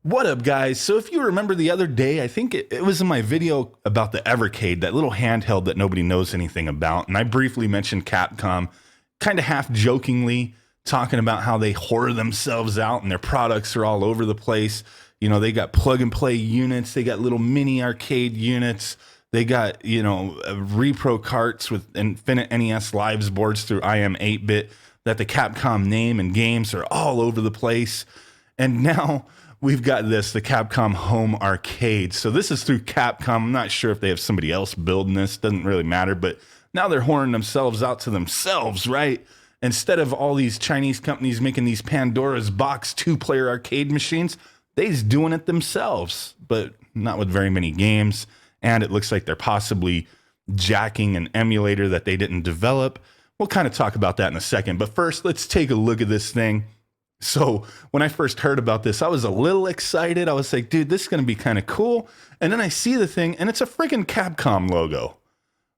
What up, guys? So if you remember the other day, I think it was in my video about the Evercade, that little handheld that nobody knows anything about. And I briefly mentioned Capcom, kind of half jokingly, talking about how they whore themselves out and their products are all over the place. You know, they got plug and play units, they got little mini arcade units, they got, repro carts with Infinite NES Lives boards through IM 8-bit, that the Capcom name and games are all over the place. And now we've got the Capcom Home Arcade. So this is through Capcom. I'm not sure if they have somebody else building this. Doesn't really matter. But now they're whoring themselves out to themselves, right? Instead of all these Chinese companies making these Pandora's box 2-player arcade machines, they's doing it themselves, but not with very many games. And it looks like they're possibly jacking an emulator that they didn't develop. We'll kind of talk about that in a second. But first, let's take a look at this thing. So when I first heard about this, I was a little excited. I was like, dude, this is going to be kind of cool. And then I see the thing, and it's a freaking Capcom logo.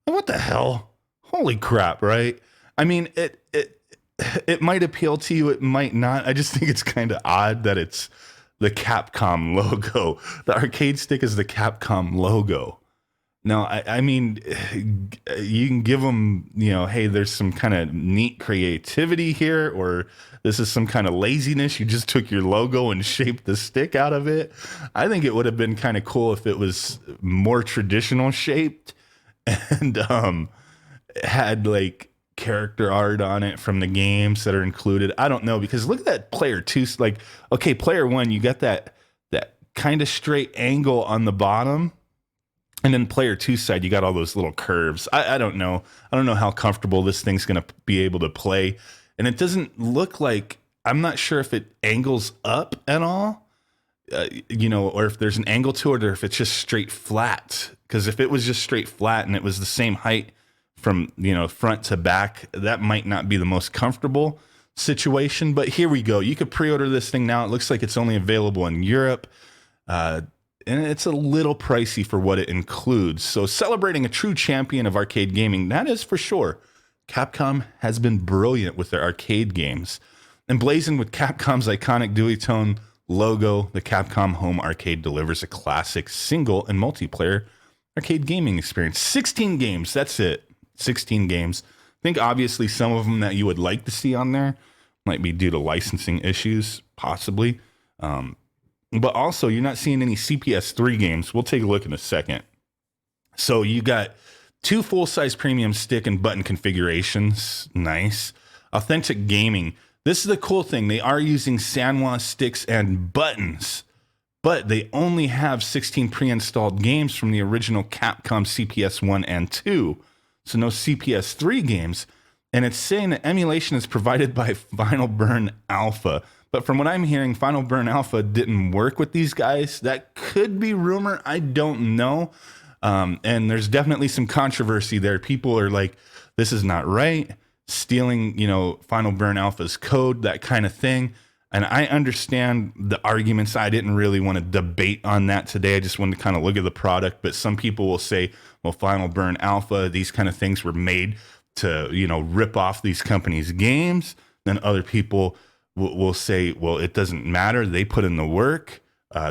What the hell? Holy crap, right? I mean, it might appeal to you. It might not. I just think it's kind of odd that it's the Capcom logo. The arcade stick is the Capcom logo. Now, I mean, you can give them, hey, there's some kind of neat creativity here, or this is some kind of laziness. You just took your logo and shaped the stick out of it. I think it would have been kind of cool if it was more traditional shaped and had like character art on it from the games that are included. I don't know, because look at that player two. Like, okay, player one, you got that kind of straight angle on the bottom. And then player two side, you got all those little curves. I don't know. I don't know how comfortable this thing's going to be able to play. And it doesn't look like, I'm not sure if it angles up at all, or if there's an angle to it, or if it's just straight flat. Because if it was just straight flat and it was the same height from, front to back, that might not be the most comfortable situation. But here we go. You could pre-order this thing now. It looks like it's only available in Europe. And it's a little pricey for what it includes. So celebrating a true champion of arcade gaming, that is for sure. Capcom has been brilliant with their arcade games. Emblazoned with Capcom's iconic Dewey-tone logo, the Capcom Home Arcade delivers a classic single and multiplayer arcade gaming experience. 16 games, that's it. 16 games. I think obviously some of them that you would like to see on there might be due to licensing issues, possibly. But also, you're not seeing any CPS3 games. We'll take a look in a second. So you got 2 full-size premium stick and button configurations. Nice. Authentic gaming. This is the cool thing. They are using Sanwa sticks and buttons, but they only have 16 pre-installed games from the original Capcom CPS 1 and 2. So no CPS 3 games. And it's saying that emulation is provided by Final Burn Alpha. But from what I'm hearing, Final Burn Alpha didn't work with these guys. That could be rumor. I don't know. And there's definitely some controversy there. People are like, this is not right. Stealing, Final Burn Alpha's code, that kind of thing. And I understand the arguments. I didn't really want to debate on that today. I just wanted to kind of look at the product. But some people will say, well, Final Burn Alpha, these kind of things were made to, rip off these companies' games. Then other people will say, well, it doesn't matter. They put in the work.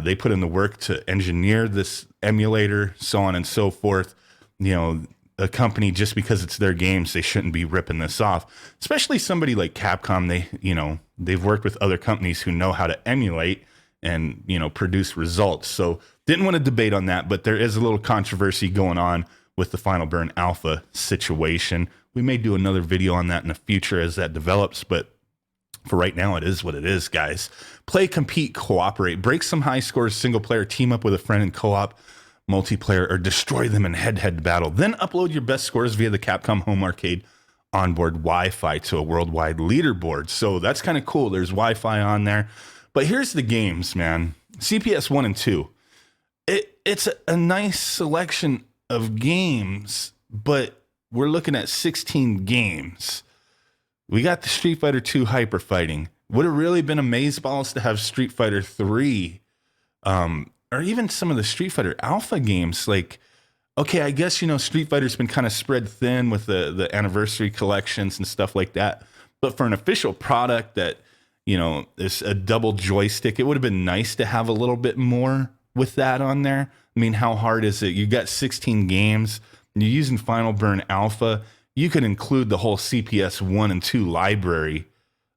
They put in the work to engineer this emulator, so on and so forth. A company, just because it's their games, they shouldn't be ripping this off. Especially somebody like Capcom. They've worked with other companies who know how to emulate and, produce results. So didn't want to debate on that, but there is a little controversy going on with the Final Burn Alpha situation. We may do another video on that in the future as that develops, but for right now, it is what it is, guys. Play, compete, cooperate. Break some high scores, single player, team up with a friend in co-op, multiplayer, or destroy them in head-to-head battle. Then upload your best scores via the Capcom Home Arcade onboard Wi-Fi to a worldwide leaderboard. So that's kind of cool. There's Wi-Fi on there. But here's the games, man. CPS 1 and 2. It's a nice selection of games, but we're looking at 16 games. We got the Street Fighter 2 Hyper Fighting. Would have really been amazeballs to have Street Fighter 3, or even some of the Street Fighter Alpha games. Like, okay, I guess, Street Fighter's been kind of spread thin with the anniversary collections and stuff like that. But for an official product that, It's a double joystick. It would have been nice to have a little bit more with that on there. I mean, how hard is it? You got 16 games. You're using Final Burn Alpha. You could include the whole CPS 1 and 2 library,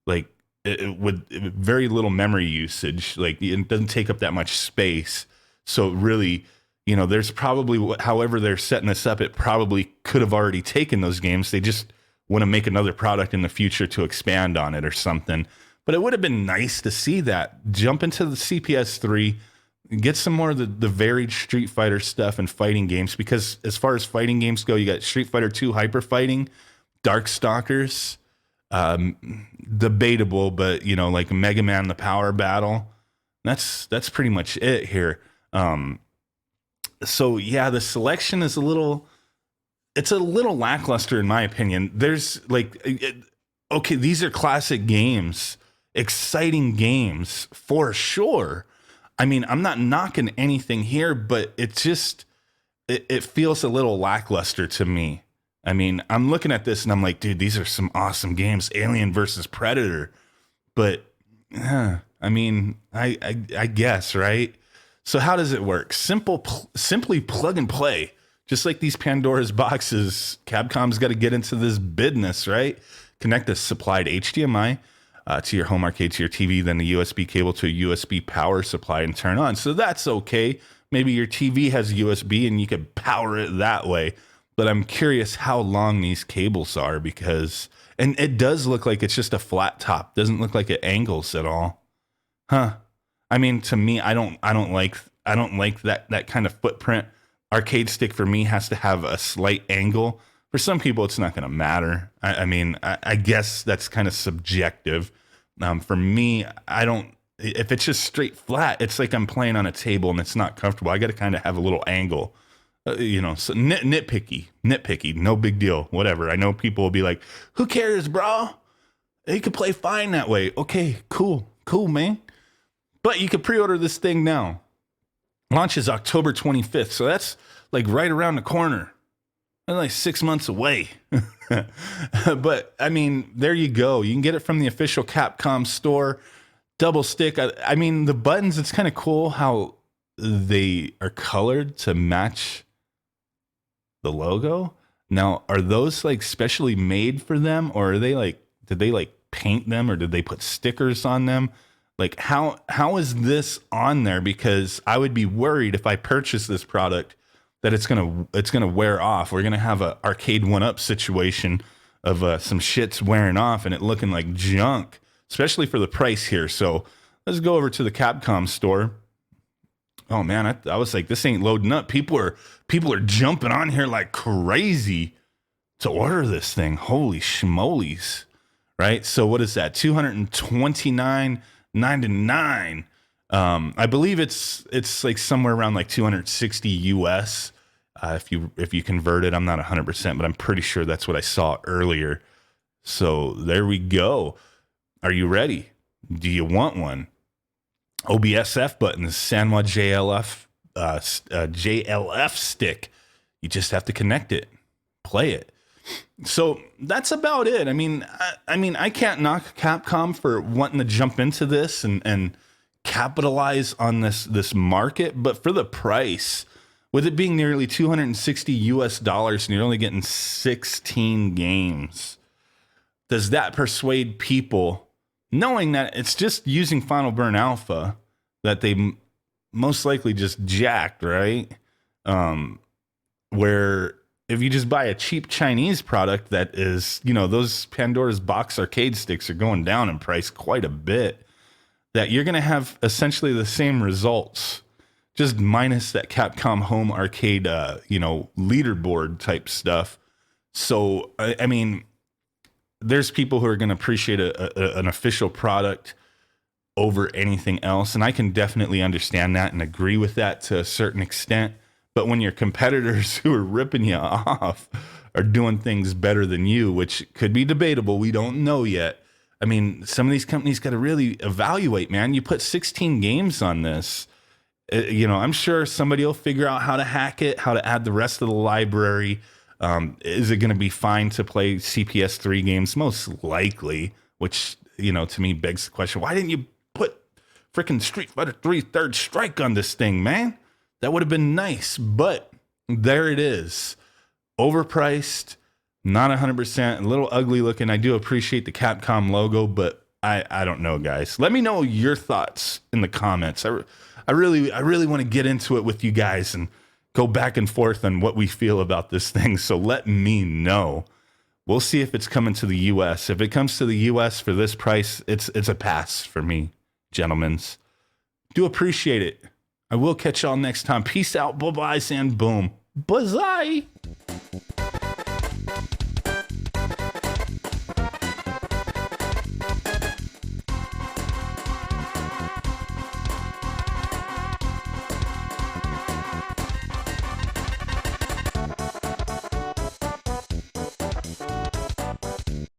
like with very little memory usage. Like it doesn't take up that much space. So really, there's probably, however they're setting this up, it probably could have already taken those games. They just want to make another product in the future to expand on it or something. But it would have been nice to see that. Jump into the CPS 3, get some more of the varied Street Fighter stuff and fighting games, because as far as fighting games go, you got Street Fighter 2 Hyper Fighting, Darkstalkers, debatable, but like Mega Man the Power Battle. That's pretty much it here. So yeah, the selection is a little lackluster in my opinion. There's okay, these are classic games, exciting games for sure. I mean, I'm not knocking anything here, but it feels a little lackluster to me. I mean, I'm looking at this and I'm like, dude, these are some awesome games, Alien versus Predator. But I mean, I guess, right? So how does it work? Simply plug and play. Just like these Pandora's boxes, Capcom's got to get into this business, right? Connect a supplied HDMI to your home arcade, to your TV, then the USB cable to a USB power supply and turn on. So that's okay. Maybe your TV has USB and you could power it that way. But I'm curious how long these cables are, because, and it does look like it's just a flat top. Doesn't look like it angles at all. Huh. I mean, to me, I don't like that kind of footprint. Arcade stick for me has to have a slight angle. For some people, it's not going to matter. I mean, I guess that's kind of subjective. For me, I don't. If it's just straight flat, it's like I'm playing on a table and it's not comfortable. I got to kind of have a little angle, so nitpicky, no big deal, whatever. I know people will be like, "Who cares, bro? You could play fine that way." Okay, cool, man. But you could pre-order this thing now. Launch is October 25th, so that's like right around the corner. That's like 6 months away. But I mean, there you go. You can get it from the official Capcom store. Double stick. I mean, the buttons, it's kind of cool how they are colored to match the logo. Now, are those like specially made for them, or are they like, did they like paint them, or did they put stickers on them? Like how is this on there? Because I would be worried if I purchase this product that it's gonna wear off. We're gonna have a arcade 1-up situation of some shit's wearing off and it looking like junk, especially for the price here. So let's go over to the Capcom store. Oh man, I was like, this ain't loading up. People are jumping on here like crazy to order this thing. Holy schmolies, right? So what is that? $229.99. I believe it's like somewhere around like 260 US. If you convert it, I'm not 100%, but I'm pretty sure that's what I saw earlier. So there we go. Are you ready? Do you want one? OBSF buttons, Sanwa JLF stick. You just have to connect it, play it. So that's about it. I mean, I can't knock Capcom for wanting to jump into this and capitalize on this market, but for the price, with it being nearly 260 US dollars and you're only getting 16 games, does that persuade people, knowing that it's just using Final Burn Alpha that they most likely just jacked, right? Where if you just buy a cheap Chinese product that is, those Pandora's box arcade sticks are going down in price quite a bit, that you're going to have essentially the same results, just minus that Capcom home arcade, leaderboard type stuff. So, I mean, there's people who are going to appreciate an official product over anything else. And I can definitely understand that and agree with that to a certain extent. But when your competitors who are ripping you off are doing things better than you, which could be debatable, we don't know yet. I mean, some of these companies got to really evaluate, man. You put 16 games on this. I'm sure somebody will figure out how to hack it, how to add the rest of the library. Is it going to be fine to play CPS 3 games? Most likely, which to me begs the question, why didn't you put freaking Street Fighter 3 Third Strike on this thing, man? That would have been nice, but there it is. Overpriced, not 100%, a little ugly looking. I do appreciate the Capcom logo, but I don't know, guys. Let me know your thoughts in the comments. I really want to get into it with you guys and go back and forth on what we feel about this thing. So let me know. We'll see if it's coming to the U.S. If it comes to the U.S. for this price, it's a pass for me, gentlemen. Do appreciate it. I will catch y'all next time. Peace out, bye-bye, and boom. Bye-bye.